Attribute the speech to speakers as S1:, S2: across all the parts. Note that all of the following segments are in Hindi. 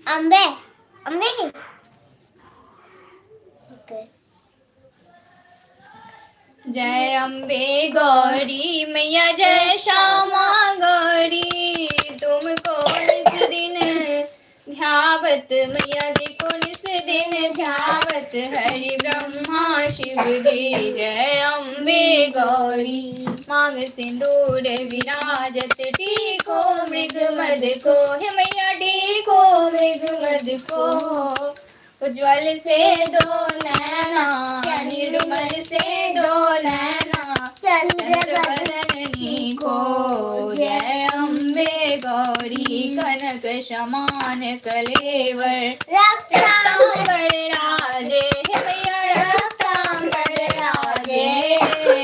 S1: अंबे अंबे की
S2: जय अम्बे गौरी मैया जय श्यामा गौरी, तुमको निस दिन ध्यावत मैया जी को निस दिन ध्यावत हरि ब्रह्मा शिव जी। जय अम्बे गौरी मांग सिंदूर विराजत, टीको मृग मद को हे मैया टीको मृग मद को, उज्ज्वल से दो नैना निर्मल से दो नैना चंद्र बदनी को। जय अम्बे गौरी कनक समान कलेवर रक्तांबर राजे हे मैया रक्तांबर राजे,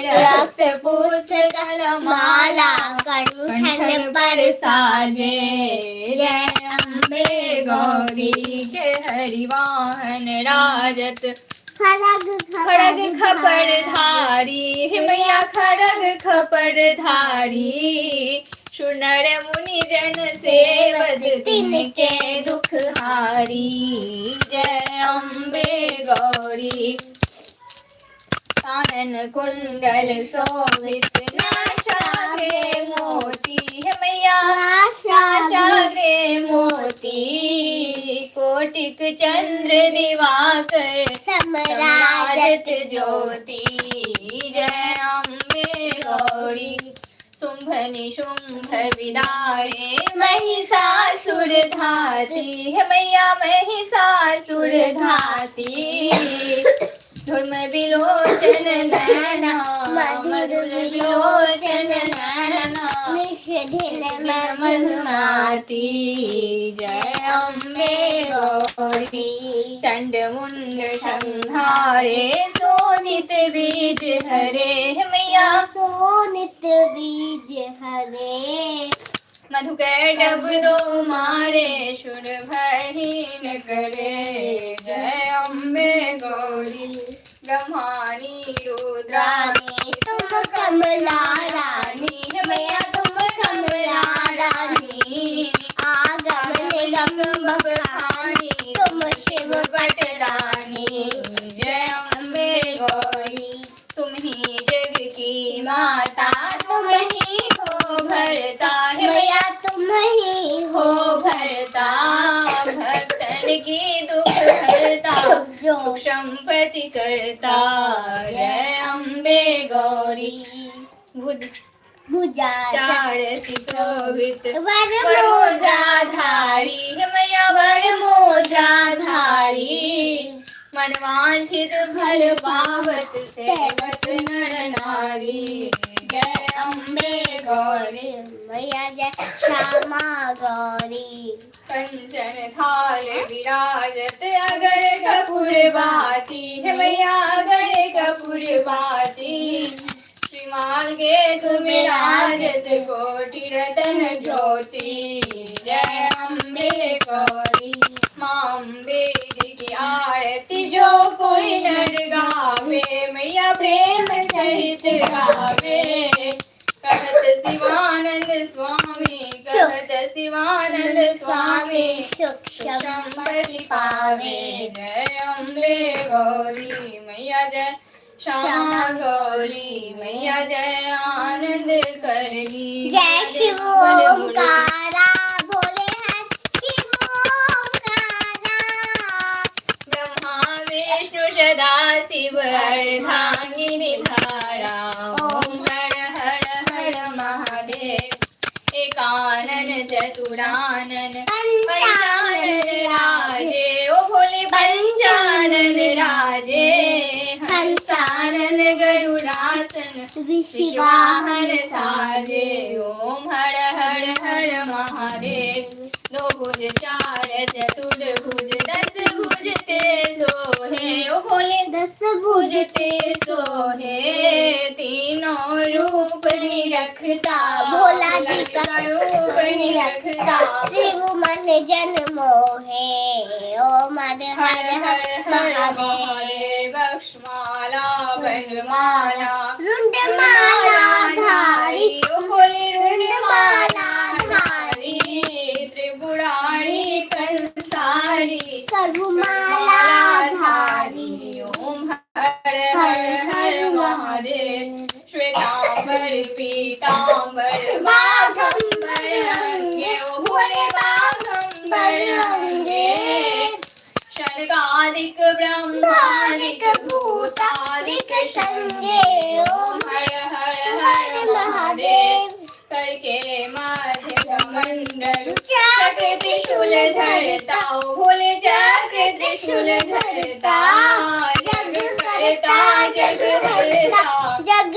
S2: रक्त पूछ कलमाला कंठन पर साजे। जय अम्बे गौरी के हरिवाहन राजत, खड़ग खपर धारी हे मैया खड़ग खपर धारी, सुनर मुनि जन सेवक तिनके दुख हारी। जय अम्बे गौरी कानन कुंडल शोभित, नाशाग्रे मोती हे मैया नाशाग्रे मोती, कोटिक चंद्र दिवाकर समराजत ज्योति। जय अम्बे गौरी शुंभ निशुंभ विदारे महिषासुर धाती हे मैया महिषासुर धाती, धुर्म विलोचन नैना मधुर विलोचन नैना निषिधिन मधुमाती। जय अम्बे गौरी चंड मुंड संहारे, सोनित बीज हरे हे मैया सोनित बीज हरे, मधुकर डब दो मारे सुर भहीन करे। जय अम्बे गौरी ब्रह्मानी रुद्रानी तुम कमला रानी हे मैया तुम कमला रानी, आगम निगम बखानी तुम शिव बट रानी। जय अम्बे गौरी तुम ही जग की माता, तुम ही हो भरता हे मैया तुम ही हो भरता, भक्तन की दुख हरता सुख संपत्ति करता। जय अम्बे गौरी भुजा चार शोभित वरमुद्राधारी हे मैया वरमुद्राधारी, मनवांछित फल पावत सेवत नर नारी। जय अम्बे गौरी मैया जय श्यामा गौरी, कंचन थाल विराजत अगर कपूर बाती हे मैया अगर कपूर बाती, श्रीमार्गे तुम राजत कोटि रतन ज्योति। जय अम्बे गौरी मां अम्बे की आरती जो कोई नर गावे मैया प्रेम सहित गावे, कहत शिवानंद स्वामी कहत शिवानंद स्वामी सुख संपत्ति पावे। जय अम्बे गौरी मैया जय श्यामा गौरी मैया जय आनंद करनी।
S1: जय शिव ओंकारा भोले हैं शिव ओंकारा,
S2: ब्रह्मा विष्णु सदा शिव अर्धांगिनी धारा। ओम हर हर हर महादेव एकानन चतुरानन पंचानन राजे, ओ भोले पंचानन राजे, हंसानन गरुड़ासन विश्वाहन साजे। ओम हर हर हर महादेव दो भुज चार चतुर्भुज दस भुज ते सोहे, ओ भोले दस भुज ते सोहे, तीनों रूप निरखता
S1: भोला जी का
S2: रूप निरखता,
S1: शिव मन जन मोहे। ओम हर हर हर महादेव
S2: बक्षमाला बनमाला
S1: रुंडमाला धारी
S2: ओ भोले रुंडमाला
S1: धारी।
S2: ब्रह्मादिक भूतादिक संगे ओम हर हर हर महादेव करके माध्य मंडल चक्र त्रिशूल धरता भोले चक्र त्रिशूल धरता जग करता जग करता
S1: जग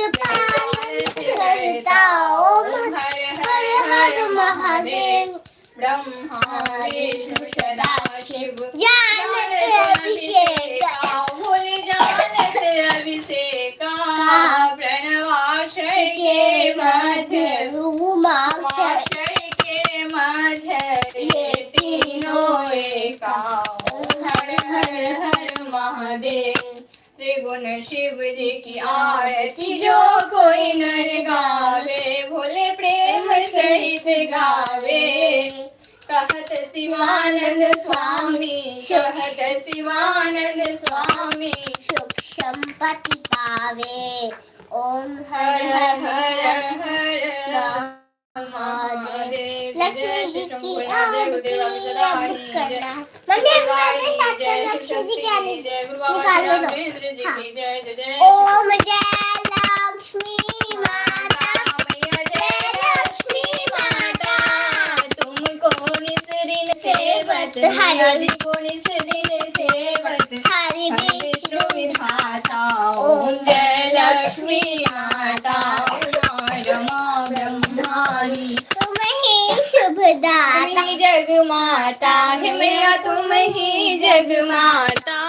S1: करता ओम
S2: हर हर हर महादेव ब्रह्मा विष्णु सदा शिव
S1: जानत अभिषेका
S2: भोले जानत अभिषेका प्रणवाक्षर के मध्य
S1: उमाक्षर
S2: के मध्य ये तीनों एका हर हर हर महादेव त्रिगुण शिव जी की आरती जो कोई नर गावे भोले प्रेम सहित गावे कहत शिवानंद स्वामी कहत शिवानंद स्वामी
S1: सुख संपत्ति पावे ओम
S2: हर
S1: हर
S2: हर
S1: हर
S2: हर महादेव
S1: लक्ष्मी जी की आरती करना मम्मी हमारे साथ
S2: जय
S1: लक्ष्मी जी की आरती
S2: जय गुरु बाबा
S1: निकाल दो
S2: राघवेंद्र जी की जय जय जय
S1: ओम जय लक्ष्मी माता
S2: मैया जय लक्ष्मी माता तुमको निस दिन सेवत हरि को निस दिन सेवत
S1: हरि
S2: विष्णु विधाता ओम जय लक्ष्मी माता रमा ब्रह्मानी
S1: तुम ही शुभ दाता
S2: तुम ही जग माता है मैया तुम ही जग माता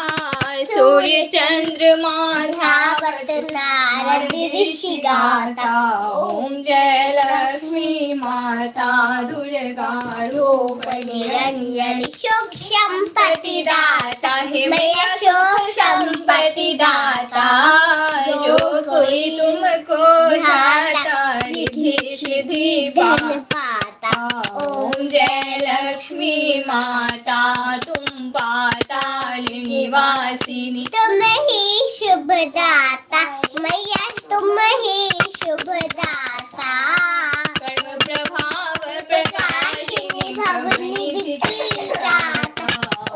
S2: सूर्य चंद्रमा
S1: धावत नारद ऋषि गाता
S2: ओम जय लक्ष्मी माता दुर्गा रूप
S1: निरंजन सुख संपत्ति
S2: दाता है
S1: मैया सुख संपत्ति
S2: दाता जो कोई तुमको दाता रिद्धि सिद्धि
S1: धन पाता
S2: ओम जय लक्ष्मी माता तुम पाताल निवासिनी
S1: तुम ही शुभ दाता मैया तुम ही शुभ दाता
S2: कर्म प्रभाव प्रकाशिनी
S1: भवनिधि की दाता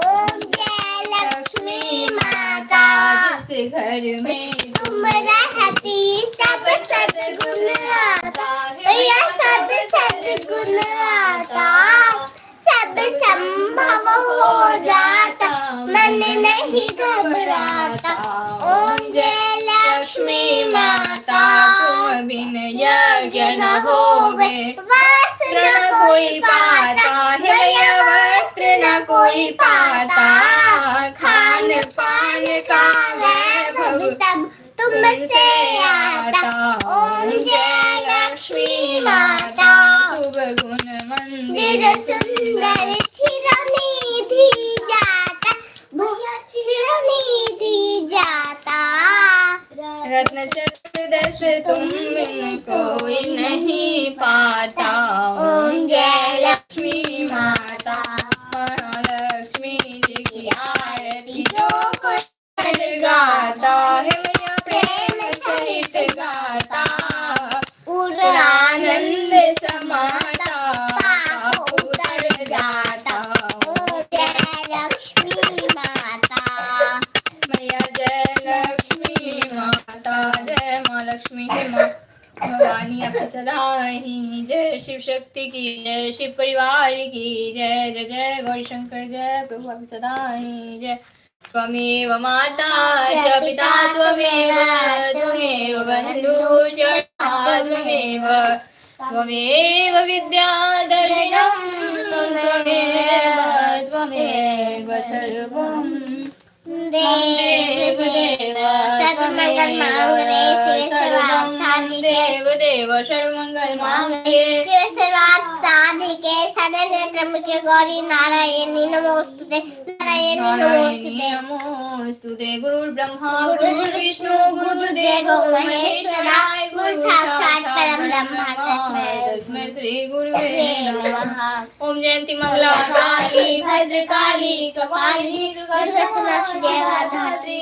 S1: ओम जय लक्ष्मी माता
S2: जिस घर में
S1: तुम रहती सब सद्गुण आता मैया सब सद्गुण आता सब संभव हो जाता मन नहीं घबराता ओम जय लक्ष्मी माता
S2: तुम बिन यज्ञ न होवे
S1: वस्त्र न कोई पाता
S2: है मैया वस्त्र न कोई पाता खान पान का वैभव
S1: सब तुमसे आता ओम जय लक्ष्मी माता
S2: शुभ गुण
S1: मंदिर
S2: मंदिर
S1: सुंदर चिरनिधि जाता भैया चिरनिधि जाता
S2: रत्न चतुर्दश तुम बिन कोई नहीं पाता
S1: ओम जय
S2: लक्ष्मी माता महालक्ष्मी जी की आरती जो कोई गाता है मैया प्रेम सहित गाता आनंद समाता उतर जाता
S1: ओम जय लक्ष्मी माता
S2: मैया जय लक्ष्मी माता जय माँ लक्ष्मी जय माँ भवानी आप सदा ही जय शिव शक्ति की जय शिव परिवार की जय जय जय गौरी शंकर जय प्रभु आप सदा ही जय त्वमेव माता च पिता त्वमेव त्वमेव बन्धुः च त्वमेव त्वमेव विद्याधरिणं त्वमेव सर्वं
S1: देव देव सर्वमंगल मांगल्ये शिवे सर्वार्थ साधिके
S2: देव सर्वमंगल मांगल्ये
S1: शिवे सर्वार्थ साधिके शरण्ये त्र्यंबके गौरी नारायणी नमोस्तुते नारायणी नमोस्तुते
S2: नमोस्तुते गुरुर्ब्रह्मा
S1: गुरुर्विष्णु गुरुदेवो महेश्वराय गुरु साक्षात् परम ब्रह्म
S2: तस्मै श्री गुरुवे नमः
S1: नमः
S2: ओम जयंती मंगला काली भद्रकाली कपालिनी दुर्गा धात्री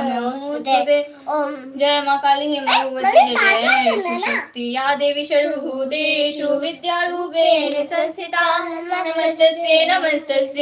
S2: नमोस्तुते
S1: ओम
S2: जय माँ काली हे भगवती जय जय शक्ति या देवी सर्वभूतेषु विद्यारूपेण संस्थिता नमस्तस्यै नमस्तस्यै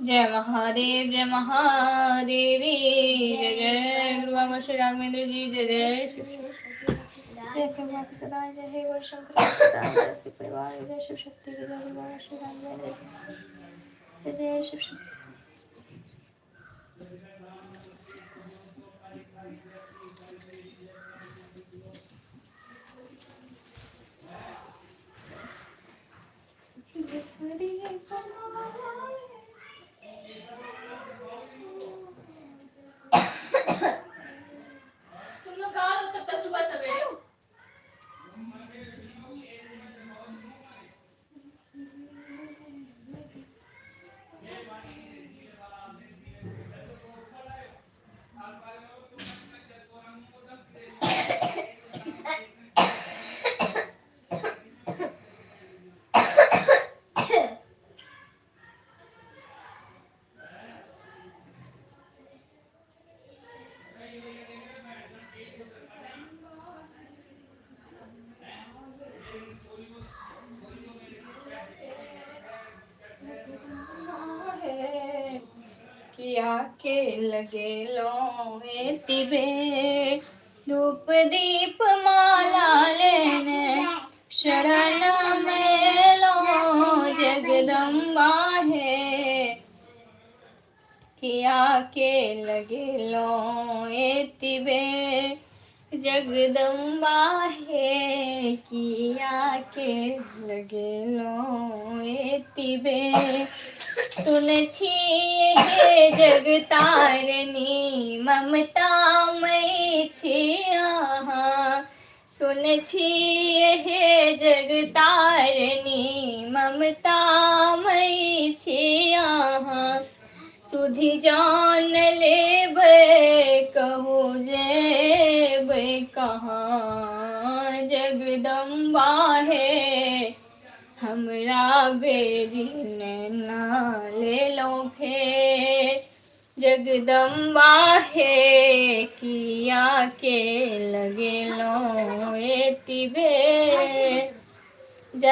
S2: जय महादेव जय महादेवी, जय जय गुरु बाबा श्री राघवेंद्र जी, जय जय जय प्रभु आपकी सदा, जय हे गुरु शंकर की सदा, जय श्री परिवार, जय शिव शक्ति की, जय गुरु बाबा श्री राघवेंद्र जी, जय जय शिव शक्ति। तुम लोग गा लो तब तक सुबह सवेरे। किया के लगे लोए तिबे, धूप दीप माला लेने शरण में लो जगदम्बा है। किया के लगे लोए तिबे जगदम्बा है, किया के लगे लोए तिबे। सुन छिए हे जग तारनी ममता मई छिया, सुन छिए हे जग तारनी ममता मई छिया। सुधि जान लेबै कहू जेबै कहाँ, जगदम्बा है हमरा बेरी नैना ले लो फेर। जगदम्बा है किया के लगे लो तिबे।